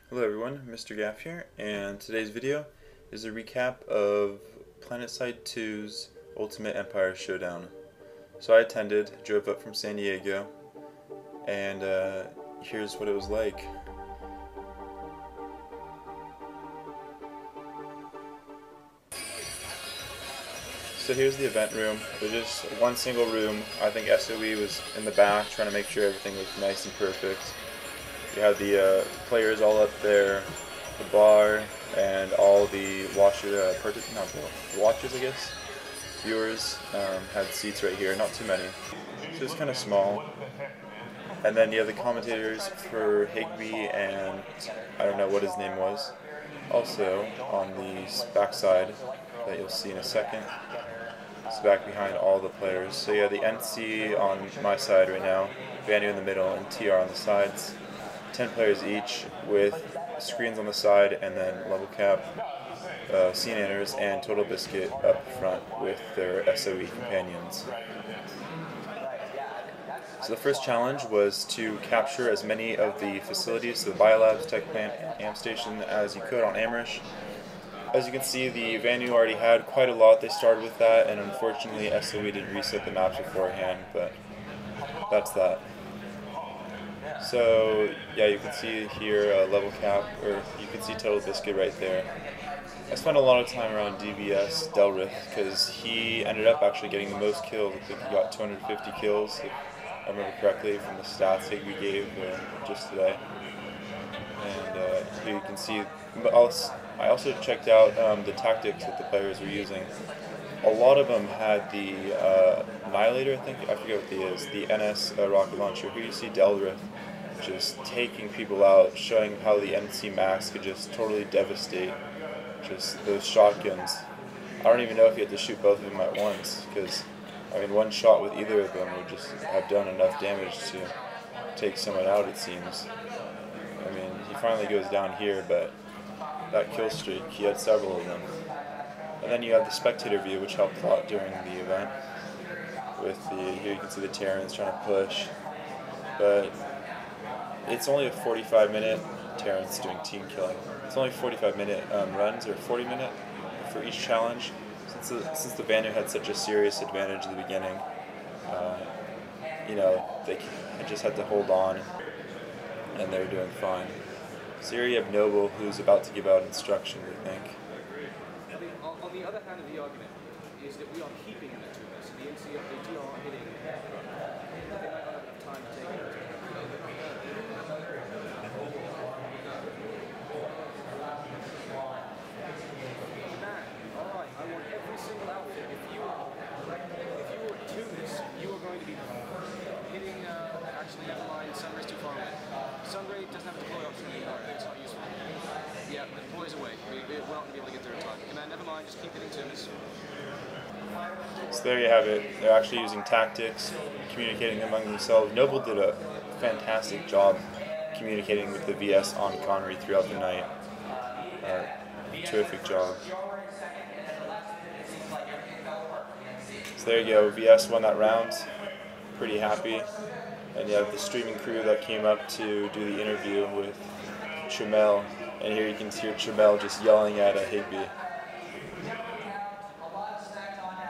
Hello everyone, Mr. Gaff here, and today's video is a recap of Planetside 2's Ultimate Empire Showdown. So I attended, drove up from San Diego, and here's what it was like. So here's the event room. There's just one single room. I think SOE was in the back trying to make sure everything was nice and perfect. You had the players all up there, the bar, and all the watchers, I guess, viewers had seats right here, not too many. So it's kind of small. And then you have the commentators for Higby and I don't know what his name was. Also on the backside that you'll see in a second. It's back behind all the players. So you have the NC on my side right now, Vanu in the middle, and TR on the sides. 10 players each with screens on the side, and then level cap, scene enters, and Total Biscuit up front with their SOE companions. So the first challenge was to capture as many of the facilities, so the Biolabs, Tech Plant, and Amp Station as you could on Amrish. As you can see, the Vanu already had quite a lot. They started with that, and unfortunately SOE didn't reset the maps beforehand, but that's that. So yeah, you can see here level cap, or you can see Total Biscuit right there. I spent a lot of time around DBS Delrith because he ended up actually getting the most kills. I think he got 250 kills, if I remember correctly from the stats that we gave just today. And here you can see, but I also checked out the tactics that the players were using. A lot of them had the Annihilator, I forget what the is, the NS rocket launcher. Here you see Delrith just taking people out, showing how the NC Max could just totally devastate just those shotguns. I don't even know if you had to shoot both of them at once, because I mean one shot with either of them would just have done enough damage to take someone out, it seems. I mean, he finally goes down here, but that kill streak, he had several of them. And then you have the spectator view, which helped a lot during the event. With here you can see the Terrans trying to push, but it's only a 45-minute Terrans doing team killing. It's only 45-minute runs, or 40-minute for each challenge. Since the Vanu had such a serious advantage at the beginning, you know, they just had to hold on, and they were doing fine. So here you have Noble, who's about to give out instructions, I think. On the other hand of the argument is that we are keeping them to us. The NC of the DR are hitting. They might not have enough time to take it. Alright, I want every single outfit. If you were to this, you are going to be hitting, actually never mind, Sunray's too far away. Sunray doesn't have a deploy option anymore, it's not useful. Yeah, the deploy's away. We're not going to be able to get there in time. Command, never mind, just keep hitting Tumis. So there you have it. They're actually using tactics, communicating among themselves. Noble did a fantastic job communicating with the VS on Connery throughout the night. Terrific job. So there you go, VS won that round. Pretty happy. And you have the streaming crew that came up to do the interview with Chumel. And here you can hear Chumel just yelling at Higby.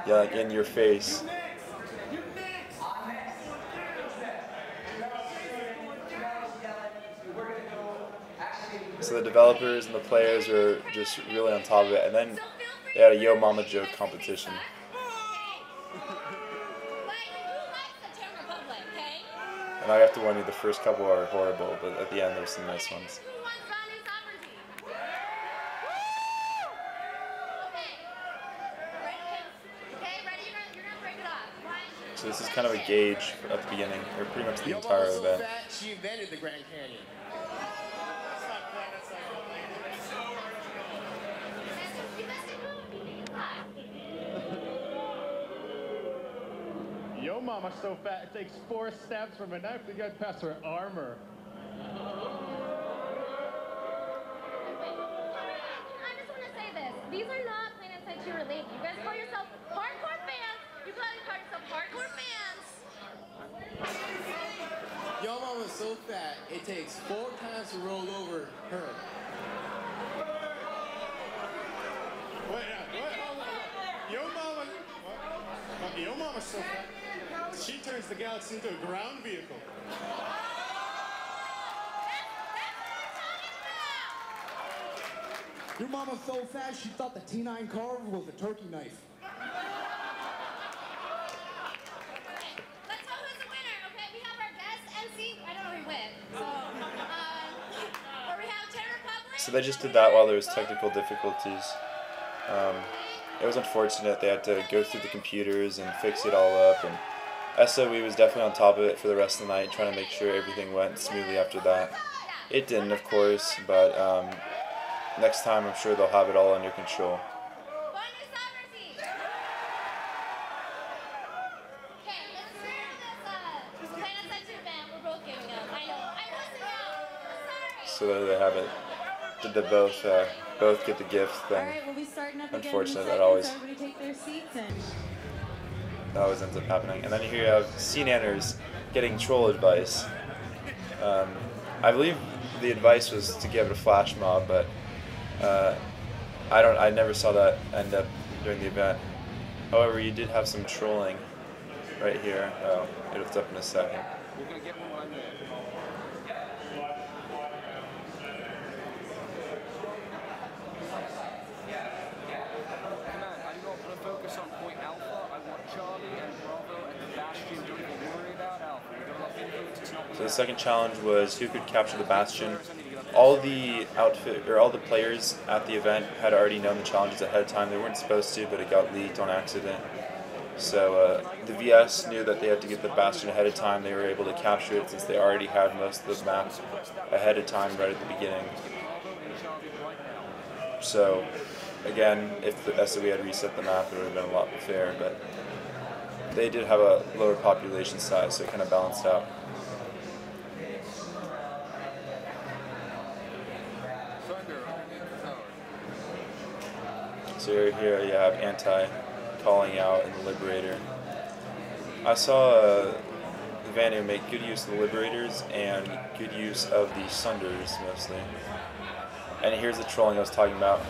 Yelling in your face. So the developers and the players are just really on top of it. And then they had a Yo Mama joke competition. And I have to warn you, the first couple are horrible, but at the end there's some nice ones. So this is kind of a gauge at the beginning, or pretty much the entire event. She invented the Grand Canyon. Yo mama's so fat it takes 4 stabs from a knife to get past her armor. I just want to say this. These are not Planetside 2 related. You guys call yourself hardcore fans. You guys call yourself hardcore fans. Yo mama's so so fat it takes 4 times to roll over her. Wait, hold on. Your mama's so fat. She turns the Galaxy into a ground vehicle. Your mama's so fat she thought the T9 carve was a turkey knife. Let's know who's the winner, okay? We have our guest MC. I don't know who went. So, or we have Czech Republic. So they just did that while there was technical difficulties. It was unfortunate. They had to go through the computers and fix it all up. And SOE was definitely on top of it for the rest of the night, trying to make sure everything went smoothly after that. It didn't, of course, but next time I'm sure they'll have it all under control. So there they have it. Did they both get the gift? Then Alright, we'll be starting up unfortunate again. that always Everybody take their seats and that always ends up happening. And then here you have CNanners getting troll advice. I believe the advice was to give it a flash mob, but I never saw that end up during the event. However, you did have some trolling right here. Oh, it's up in a second. We're gonna get one when I'm there. Command, I do not want to focus on point Alpha. I want Charlie and Bravo and the Bastion. Don't even worry about Alpha. We got enough influence. It's not So the second challenge was who could capture the Bastion. All the all the players at the event had already known the challenges ahead of time. They weren't supposed to, but it got leaked on accident. So the VS knew that they had to get the Bastion ahead of time. They were able to capture it since they already had most of the map ahead of time right at the beginning. So again, if the SOE had reset the map, it would have been a lot more fair, but they did have a lower population size, so it kind of balanced out. So here you have Anti calling out in the Liberator. I saw Vanu make good use of the Liberators and good use of the Sunders mostly. And here's the trolling I was talking about.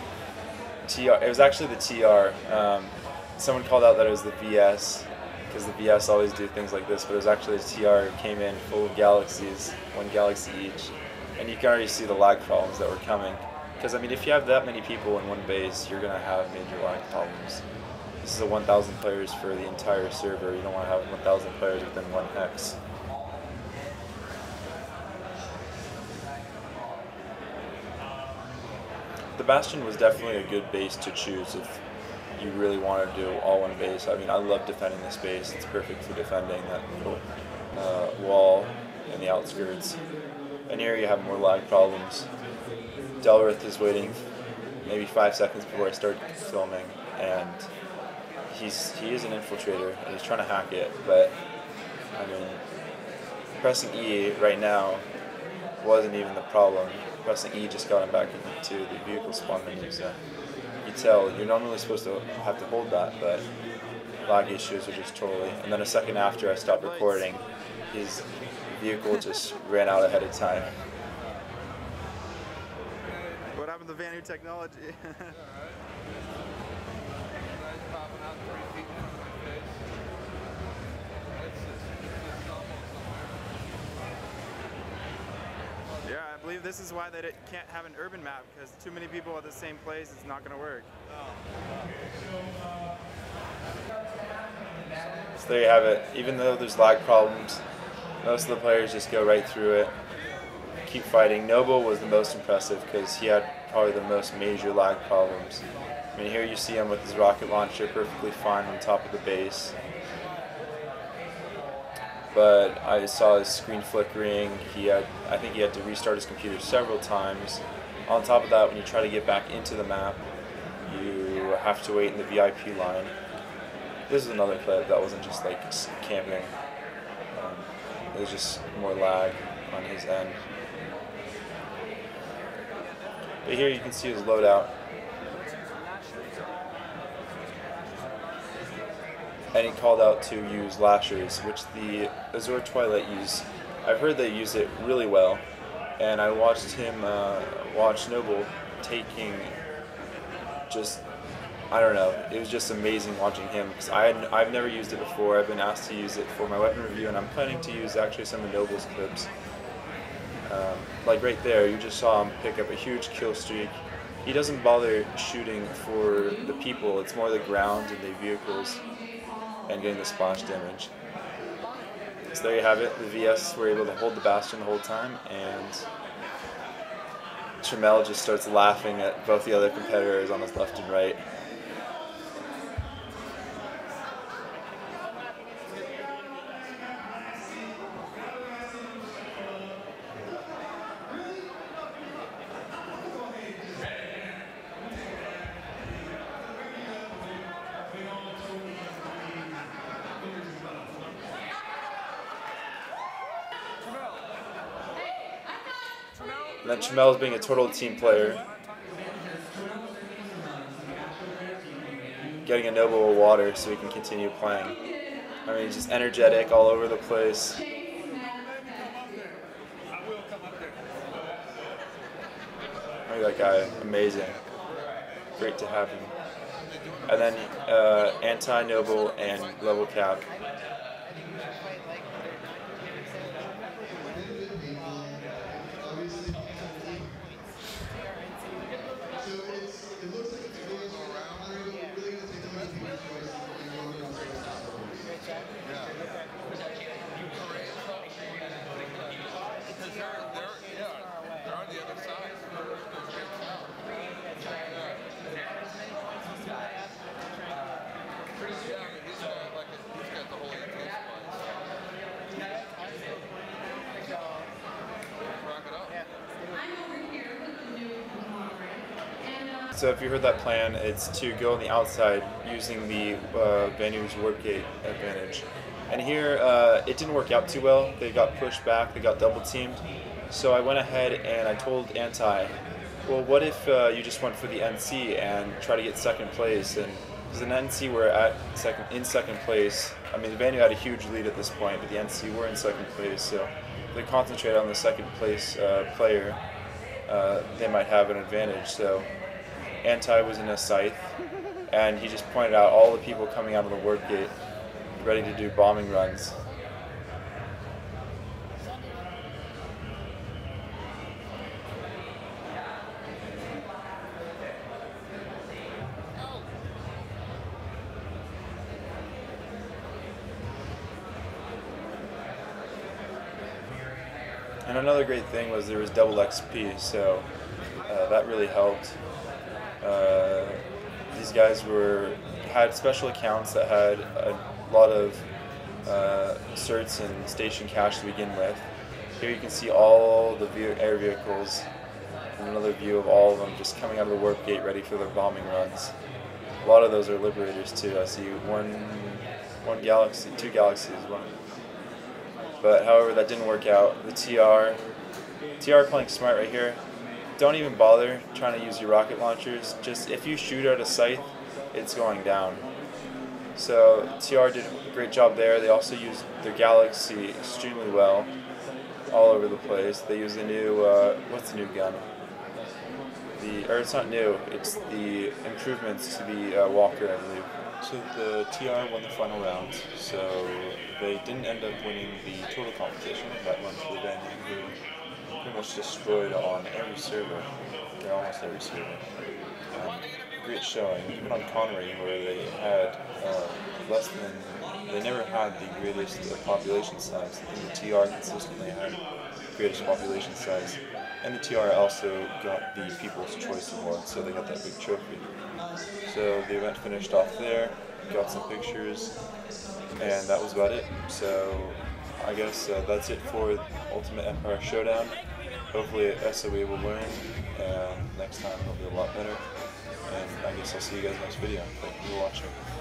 TR, it was actually the TR. Someone called out that it was the VS, because the VS always do things like this, but it was actually the TR who came in full of galaxies, 1 galaxy each. And you can already see the lag problems that were coming. Because, I mean, if you have that many people in one base, you're going to have major lag problems. This is a 1,000 players for the entire server. You don't want to have 1,000 players within 1 hex. The Bastion was definitely a good base to choose if you really want to do all one base. I mean, I love defending this base. It's perfect for defending that little wall in the outskirts. And here you have more lag problems. Delrith is waiting maybe 5 seconds before I start filming, and he is an infiltrator and he's trying to hack it, but I mean, pressing E right now wasn't even the problem. Pressing E just got him back into the vehicle spawn menu, so you tell you're normally supposed to have to hold that, but lag issues are just totally. And then a second after I stopped recording, his vehicle just ran out ahead of time. What happened to Vanu technology? Yeah, I believe this is why they can't have an urban map, because too many people at the same place, it's not going to work. So there you have it. Even though there's lag problems, most of the players just go right through it, keep fighting. Noble was the most impressive because he had probably the most major lag problems. I mean, here you see him with his rocket launcher perfectly fine on top of the base. But I saw his screen flickering. I think he had to restart his computer several times. On top of that, when you try to get back into the map, you have to wait in the VIP line. This is another clip that wasn't just like camping. It was just more lag on his end. But here you can see his loadout. And he called out to use lashers, which the Azure Twilight use I've heard they use it really well, and I watched him watch Noble taking just, I don't know, it was just amazing watching him, because I've never used it before. I've been asked to use it for my weapon review, and I'm planning to use actually some of Noble's clips. Like right there, you just saw him pick up a huge kill streak. He doesn't bother shooting for the people, it's more the ground and the vehicles and getting the splash damage. So there you have it, the VS were able to hold the Bastion the whole time, and Tramel just starts laughing at both the other competitors on his left and right. And then Tramel's being a total team player, getting a Noble water so he can continue playing. I mean, he's just energetic all over the place. Look at that guy, amazing. Great to have him. And then anti-Noble and level cap. So if you heard that plan, it's to go on the outside using the Vanu's warp gate advantage. And here, it didn't work out too well. They got pushed back, they got double teamed. So I went ahead and I told Anti, well, what if you just went for the NC and try to get second place? And because in NC we're in second place. I mean, the Vanu had a huge lead at this point, but the NC were in second place. So if they concentrate on the second place player, they might have an advantage. So Anti was in a scythe, and he just pointed out all the people coming out of the warp gate, ready to do bombing runs. And another great thing was there was double XP, so that really helped. These guys had special accounts that had a lot of certs and station cash to begin with. Here you can see all the air vehicles, and another view of all of them just coming out of the warp gate ready for their bombing runs. A lot of those are Liberators too. I see one galaxy, two galaxies, one. But however, that didn't work out. The TR playing smart right here. Don't even bother trying to use your rocket launchers. Just if you shoot at a scythe, it's going down. So TR did a great job there. They also used their galaxy extremely well, all over the place. They use the new what's the new gun? Or it's not new. It's the improvements to the Walker, I believe. So the TR won the final round. So they didn't end up winning the total competition. That went to the Vanu, who pretty much destroyed on every server, or almost every server. Great showing, even on Connery, where they had they never had the greatest population size. I think the TR consistently had the greatest population size. And the TR also got the People's Choice Award, so they got that big trophy. So the event finished off there, got some pictures, and that was about it. So I guess that's it for Ultimate Empire Showdown. Hopefully SOE will learn, and next time it'll be a lot better. And I guess I'll see you guys next video. Thank you for watching.